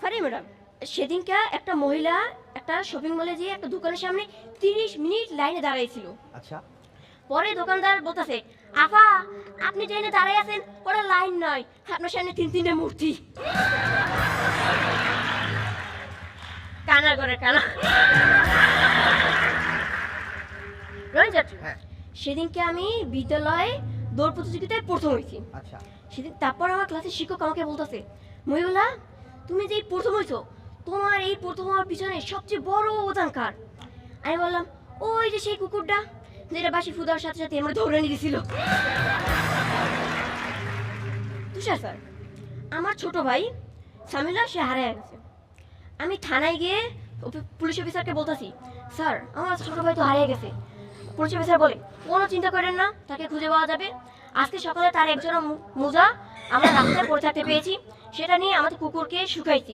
আরে ম্যাডাম, সেদিনকে একটা মহিলা একটা শপিং মলে যেয়ে একটা দোকানের সামনে 30 মিনিট লাইনে দাঁড়াইছিল। আচ্ছা। পরে দোকানদার বলতেছে, আপা আপনি ট্রেনে দাঁড়াই আছেন, ওটা লাইন নয়, আপনার সামনে তিনটে মূর্তি। কানা করে কানা। হ্যাঁ। সেদিনকে আমি বিদ্যালয়ে দৌড় প্রতিযোগিতায় প্রথম হয়েছি। আচ্ছা। সেদিন তারপর আমার ক্লাসের শিক্ষক আমাকে বলতেছে, মহিলা তুমি যে প্রথম হয়েছো, তোমার এই প্রথম হওয়ার পিছনে সবচেয়ে বড় অবদান কার? আমি বললাম, ওই যে সেই কুকুরটা যেটা বাসি ফুদার সাথে সাথে আমরা ধরে নিয়ে গেছিল। তুষার স্যার, আমার ছোট ভাই সামিলা সে হারিয়ে গেছে। আমি থানায় গিয়ে পুলিশ অফিসারকে বলতেছি, স্যার আমার ছোট ভাই তো হারিয়ে গেছে। পুলিশ অফিসার বলে, কোনো চিন্তা করেন না, তাকে খুঁজে পাওয়া যাবে। আজকে সকালে তার একজোড়া মোজা আমরা রাস্তায় পড়ে থাকতে পেয়েছি, সেটা নিয়ে আমাদের কুকুরকে শুকাইছি।